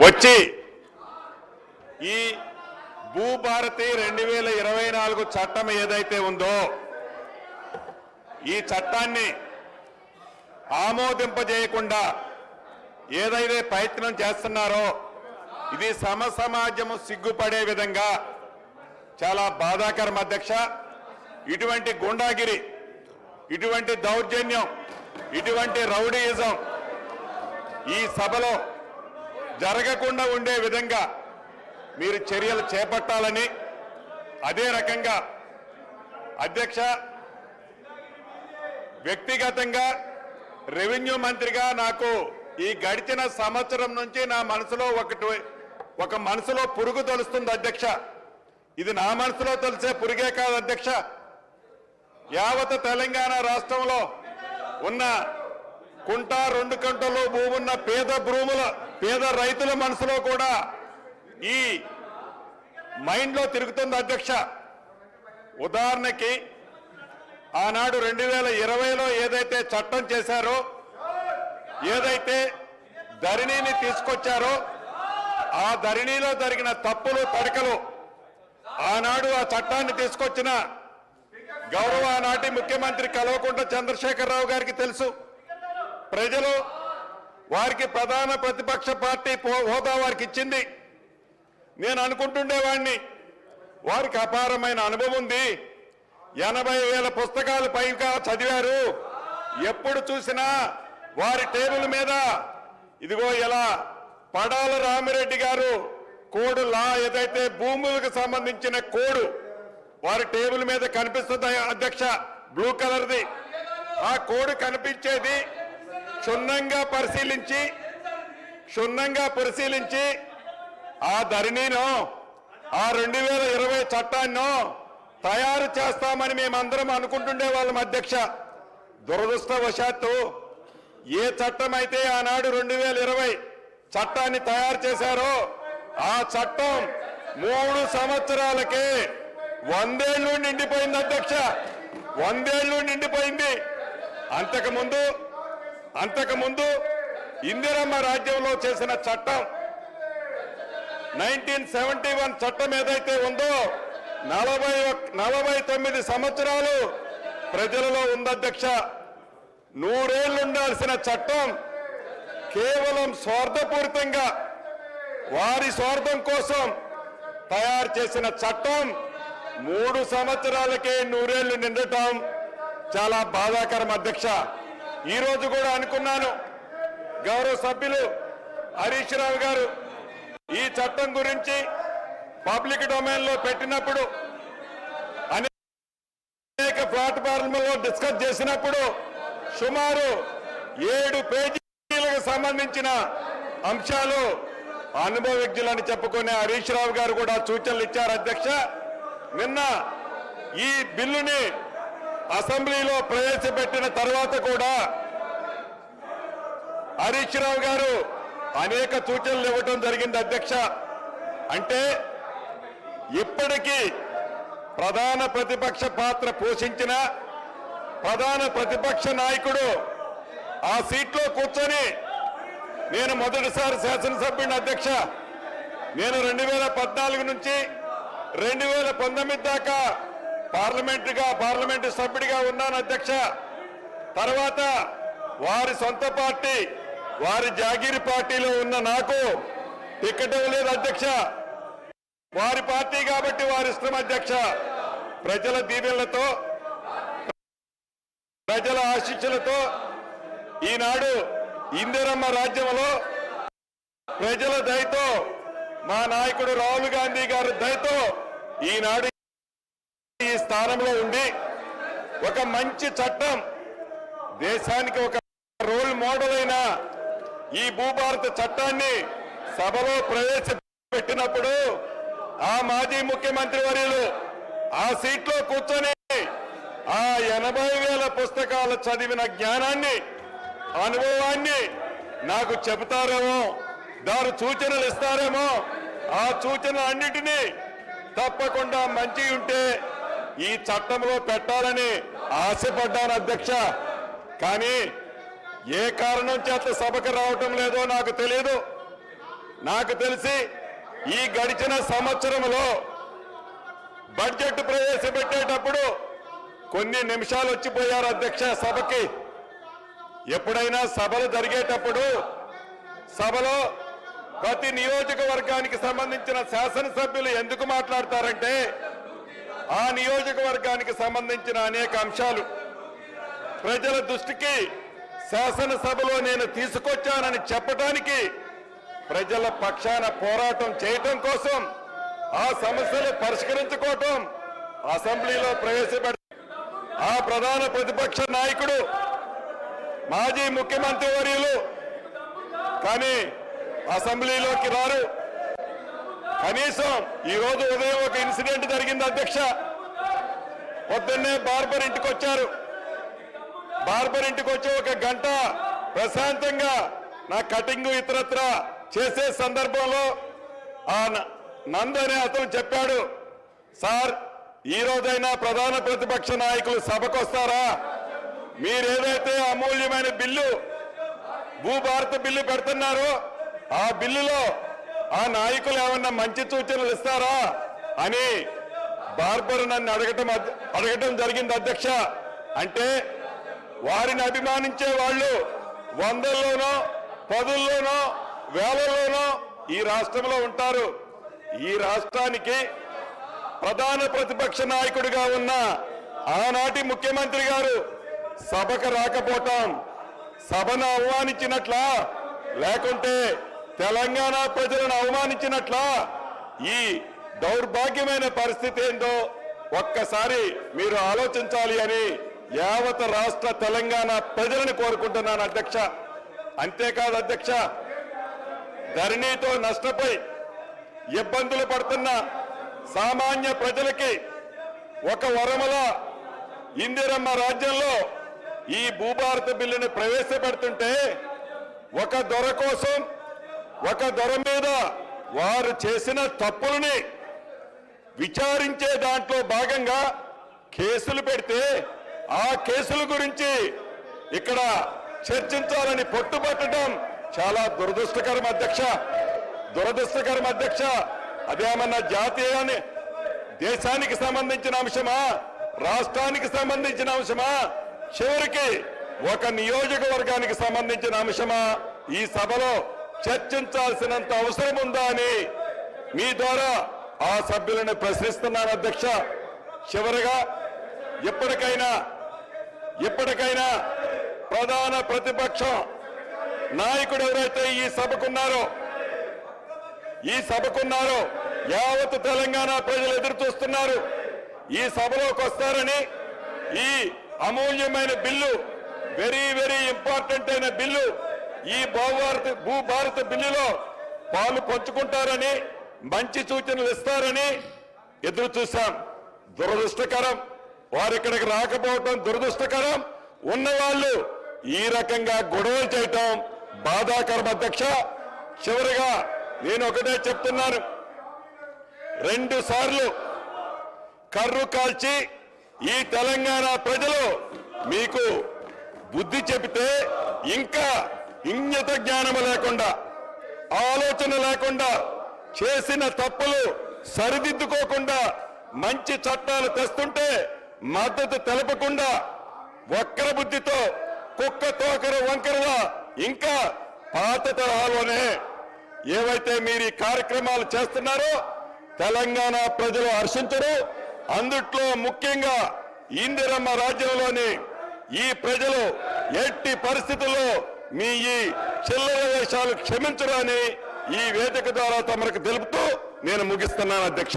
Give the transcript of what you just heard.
వచ్చి ఈ భూభారతి 2024 చట్టం ఏదైతే ఉందో ఈ చట్టాన్ని ఆమోదింపజేయకుండా ఏదైతే ప్రయత్నం చేస్తున్నారో ఇది సమాజము సిగ్గుపడే విధంగా చాలా బాధాకరం అధ్యక్ష. ఇటువంటి గుండాగిరి, ఇటువంటి దౌర్జన్యం, ఇటువంటి రౌడీయిజం ఈ సభలో జరగకుండా ఉండే విధంగా మీరు చర్యలు చేపట్టాలని, అదే రకంగా అధ్యక్ష వ్యక్తిగతంగా రెవెన్యూ మంత్రిగా నాకు ఈ గడిచిన సంవత్సరం నుంచి నా మనసులో ఒక మనసులో పురుగు తొలుస్తుంది అధ్యక్ష. ఇది నా మనసులో తెలిసే పురుగే కాదు అధ్యక్ష. యావత్ తెలంగాణ రాష్ట్రంలో ఉన్న కుంట 2 కుంటలు భూమున్న పేద రైతుల మనసులో కూడా ఈ మైండ్లో తిరుగుతుంది అధ్యక్ష. ఉదాహరణకి ఆనాడు 2020లో ఏదైతే చట్టం చేశారో, ఏదైతే ధరణిని తీసుకొచ్చారో ఆ ధరణిలో జరిగిన తప్పులు తడకలు ఆనాడు ఆ చట్టాన్ని తీసుకొచ్చిన గౌరవ ఆనాటి ముఖ్యమంత్రి కల్వకుంట్ల చంద్రశేఖరరావు గారికి తెలుసు. ప్రజలు వారికి ప్రధాన ప్రతిపక్ష పార్టీ హోదా వారికి ఇచ్చింది. నేను అనుకుంటుండేవాడిని వారికి అపారమైన అనుభవం ఉంది, 80,000 పుస్తకాలు పైగా చదివారు, ఎప్పుడు చూసినా వారి టేబుల్ మీద ఇదిగో ఇలా పడాల రామిరెడ్డి గారు కోడ్ లా ఏదైతే భూములకు సంబంధించిన కోడ్ వారి టేబుల్ మీద కనిపిస్తుంది అధ్యక్ష, బ్లూ కలర్ది. ఆ కోడ్ కనిపించేది క్షుణ్ణంగా పరిశీలించి ఆ ధరణిను ఆ 2020 చట్టాన్ని తయారు చేస్తామని మేమందరం అనుకుంటుండే వాళ్ళం అధ్యక్ష. దురదృష్టవశాత్తు ఏ చట్టం అయితే ఆనాడు 2020 చట్టాన్ని తయారు చేశారో ఆ చట్టం 3 సంవత్సరాలకే 100 ఏళ్ళు నిండిపోయింది అధ్యక్ష, 100 ఏళ్ళు నిండిపోయింది. అంతకుముందు ఇందిరమ్మ రాజ్యంలో చేసిన చట్టం 1971 చట్టం ఏదైతే ఉందో 49 సంవత్సరాలు ప్రజలలో ఉంది అధ్యక్ష. 100 ఏళ్ళు ఉండాల్సిన చట్టం కేవలం స్వార్థపూరితంగా వారి స్వార్థం కోసం తయారు చేసిన చట్టం 3 సంవత్సరాలకే 100 ఏళ్ళు నిండటం చాలా బాధాకరం అధ్యక్ష. ఈ రోజు కూడా అనుకున్నాను, గౌరవ సభ్యులు హరీష్ రావు గారు ఈ చట్టం గురించి పబ్లిక్ డొమైన్ లో పెట్టినప్పుడు అనేక ప్లాట్ఫామ్లలో డిస్కస్ చేసినప్పుడు సుమారు 7 పేజీలకు సంబంధించిన అంశాలు అనుభవజ్ఞులని చెప్పుకునే హరీష్ రావు గారు కూడా సూచనలు ఇచ్చారు అధ్యక్ష. నిన్న ఈ బిల్లుని అసెంబ్లీలో ప్రవేశపెట్టిన తర్వాత కూడా హరీష్ రావు గారు అనేక సూచనలు ఇవ్వటం జరిగింది అధ్యక్ష. అంటే ఇప్పటికీ ప్రధాన ప్రతిపక్ష పాత్ర పోషించిన ప్రధాన ప్రతిపక్ష నాయకుడు ఆ సీట్లో కూర్చొని, నేను మొదటిసారి శాసనసభ్యుని అధ్యక్ష, నేను 2014 నుంచి 2019 దాకా పార్లమెంటు సభ్యుడిగా ఉన్నాను అధ్యక్ష. తర్వాత వారి సొంత పార్టీ వారి జాగీరి పార్టీలో ఉన్న నాకు టికెట్ ఇవ్వలేదు అధ్యక్ష. వారి పార్టీ కాబట్టి వారి ఇష్టం అధ్యక్ష. ప్రజల దీవెనలతో ప్రజల ఆశీస్సులతో ఈనాడు ఇందిరమ్మ రాజ్యంలో ప్రజల దయతో మా నాయకుడు రాహుల్ గాంధీ గారి దయతో ఈనాడు ఈ స్థానంలో ఉండి ఒక మంచి చట్టం దేశానికి ఒక రోల్ మోడల్ అయిన ఈ భూభారత చట్టాన్ని సభలో ప్రవేశపెట్టినప్పుడు ఆ మాజీ ముఖ్యమంత్రి వర్యులు ఆ సీట్లో కూర్చొని ఆ 80,000 పుస్తకాలు చదివిన జ్ఞానాన్ని అనుభవాన్ని నాకు చెబుతారేమో, దాని సూచనలు ఇస్తారేమో. ఆ సూచనలు అన్నిటినీ తప్పకుండా మంచి ఉంటే ఈ చట్టంలో పెట్టాలని ఆశపడ్డాను అధ్యక్ష. కానీ ఏ కారణం చేత సభకు రావటం లేదో నాకు తెలియదు. నాకు తెలిసి ఈ గడిచిన సంవత్సరంలో బడ్జెట్ ప్రవేశపెట్టేటప్పుడు కొన్ని నిమిషాలు వచ్చిపోయారు అధ్యక్ష సభకి. ఎప్పుడైనా సభలు జరిగేటప్పుడు సభలో ప్రతి నియోజకవర్గానికి సంబంధించిన శాసనసభ్యులు ఎందుకు మాట్లాడతారంటే ఆ నియోజకవర్గానికి సంబంధించిన అనేక అంశాలు ప్రజల దృష్టికి శాసనసభలో నేను తీసుకొచ్చానని చెప్పడానికి, ప్రజల పక్షాన పోరాటం చేయటం కోసం, ఆ సమస్యలు పరిష్కరించుకోవటం అసెంబ్లీలో ప్రవేశపెట్ట ఆ ప్రధాన ప్రతిపక్ష నాయకుడు మాజీ ముఖ్యమంత్రి వర్యులు కానీ అసెంబ్లీలోకి రారు. కనీసం ఈ రోజు ఉదయం ఒక ఇన్సిడెంట్ జరిగింది అధ్యక్ష. పొద్దున్నే బార్బర్ ఇంటికి వచ్చారు. బార్బర్ ఇంటికి వచ్చి ఒక గంట ప్రశాంతంగా నా కటింగ్ ఇతరత్ర చేసే సందర్భంలో ఆ నంద్ అనే అతను చెప్పాడు, సార్ ఈ రోజైనా ప్రధాన ప్రతిపక్ష నాయకులు సభకు వస్తారా? మీరేదైతే అమూల్యమైన బిల్లు భూభారత బిల్లు పెడుతున్నారో ఆ బిల్లులో ఆ నాయకులు ఏమన్నా మంచి సూచనలు ఇస్తారా అని బార్బర్ నన్ను అడగటం జరిగింది అధ్యక్ష. అంటే వారిని అభిమానించే వాళ్ళు వందల్లోనో పదుల్లోనో వేలలోనో ఈ రాష్ట్రంలో ఉంటారు. ఈ రాష్ట్రానికి ప్రధాన ప్రతిపక్ష నాయకుడిగా ఉన్న ఆనాటి ముఖ్యమంత్రి గారు సభకు రాకపోవటం సభను అవమానించినట్లా, లేకుంటే తెలంగాణ ప్రజలను అవమానించినట్లా? ఈ దౌర్భాగ్యమైన పరిస్థితి ఏందో ఒక్కసారి మీరు ఆలోచించాలి అని యావత్ రాష్ట్ర తెలంగాణ ప్రజలను కోరుకుంటున్నాను అధ్యక్ష. అంతేకాదు అధ్యక్ష, ధరణితో నష్టపోయి ఇబ్బందులు పడుతున్న సామాన్య ప్రజలకి ఒక వరముల ఇందిరమ్మ రాజ్యంలో ఈ భూభారత బిల్లుని ప్రవేశపెడుతుంటే ఒక దొర కోసం, ఒక దొర మీద వారు చేసిన తప్పులని విచారించే దాంట్లో భాగంగా కేసులు పెడితే ఆ కేసుల గురించి ఇక్కడ చర్చించాలని పట్టుబట్టడం చాలా దురదృష్టకరం అధ్యక్ష. దురదృష్టకరం అధ్యక్ష. అదేమన్నా జాతీయాన్ని దేశానికి సంబంధించిన అంశమా, రాష్ట్రానికి సంబంధించిన అంశమా, చివరికి ఒక నియోజకవర్గానికి సంబంధించిన అంశమా ఈ సభలో చర్చించాల్సినంత అవసరం ఉందా అని మీ ద్వారా ఆ సభ్యులను ప్రశ్నిస్తున్నాను అధ్యక్ష. చివరిగా ఇప్పటికైనా ప్రధాన ప్రతిపక్షం నాయకుడు ఎవరైతే ఈ సభకున్నారో యావత్ తెలంగాణ ప్రజలు ఎదురు చూస్తున్నారు. ఈ సభలోకి వస్తారని, ఈ అమూల్యమైన బిల్లు, వెరీ వెరీ ఇంపార్టెంట్ అయిన బిల్లు, ఈ భూభారత బిల్లులో పాలు పంచుకుంటారని, మంచి సూచనలు ఇస్తారని ఎదురు చూశాం. దురదృష్టకరం, వారు ఇక్కడికి రాకపోవటం దురదృష్టకరం. ఉన్నవాళ్ళు ఈ రకంగా గొడవలు చేయటం బాధాకరం అధ్యక్ష. చివరిగా నేను ఒకటే చెప్తున్నాను, 2 సార్లు కర్రు కాల్చి ఈ తెలంగాణ ప్రజలు మీకు బుద్ధి చెబితే ఇంకా ఇంగిత జ్ఞానము లేకుండా, ఆలోచన లేకుండా, చేసిన తప్పులు సరిదిద్దుకోకుండా మంచి చట్టాలు తెస్తుంటే మద్దతు తెలపకుండా వక్ర బుద్ధితో కుక్క తోకర వంకరగా ఇంకా పాత తరహాలోనే ఏవైతే మీరు ఈ కార్యక్రమాలు చేస్తున్నారో తెలంగాణ ప్రజలు హర్షించరు. అందుట్లో ముఖ్యంగా ఇందిరమ్మ రాజ్యంలోని ఈ ప్రజలు ఎట్టి పరిస్థితుల్లో మీ ఈ చిల్లర వేషాలు క్షమించరు అని ఈ వేదిక ద్వారా తమకు తెలుపుతూ నేను ముగిస్తున్నాను అధ్యక్ష.